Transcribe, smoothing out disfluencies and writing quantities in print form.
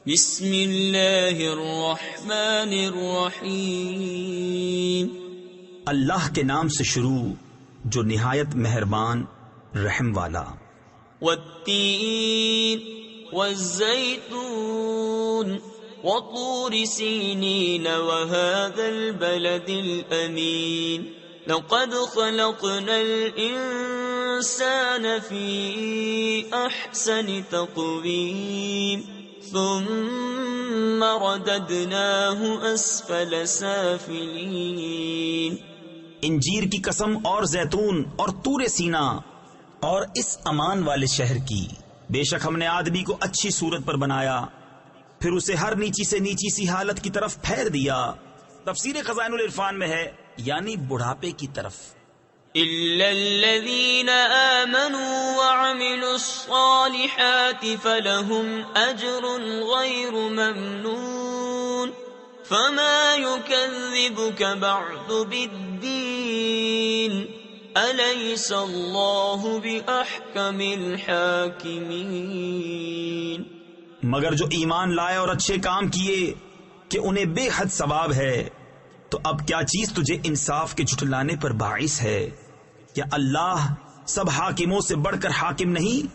بسم اللہ الرحمن الرحیم. اللہ کے نام سے شروع جو نہایت مہربان رحم والا. والتین والزیتون وطور سینین وهذا البلد الامین. لقد خلقنا الانسان فی احسن تقویم ثم رددناه اسفل سافلین. انجیر کی قسم اور زیتون اور طور سینا اور اس امان والے شہر کی. بے شک ہم نے آدمی کو اچھی صورت پر بنایا پھر اسے ہر نیچی سے نیچی سی حالت کی طرف پھیر دیا. تفسیر خزائن العرفان میں ہے یعنی بڑھاپے کی طرف. إلا الذين آمنوا وعملوا الصالحات فلهم أجر غير ممنون. فما يكذبك بعد بالدين أليس الله بأحكم الحاكمين. مگر جو ایمان لائے اور اچھے کام کیے کہ انہیں بے حد ثواب ہے، تو اب کیا چیز تجھے انصاف کے جھٹلانے پر باعث ہے؟ کیا اللہ سب حاکموں سے بڑھ کر حاکم نہیں؟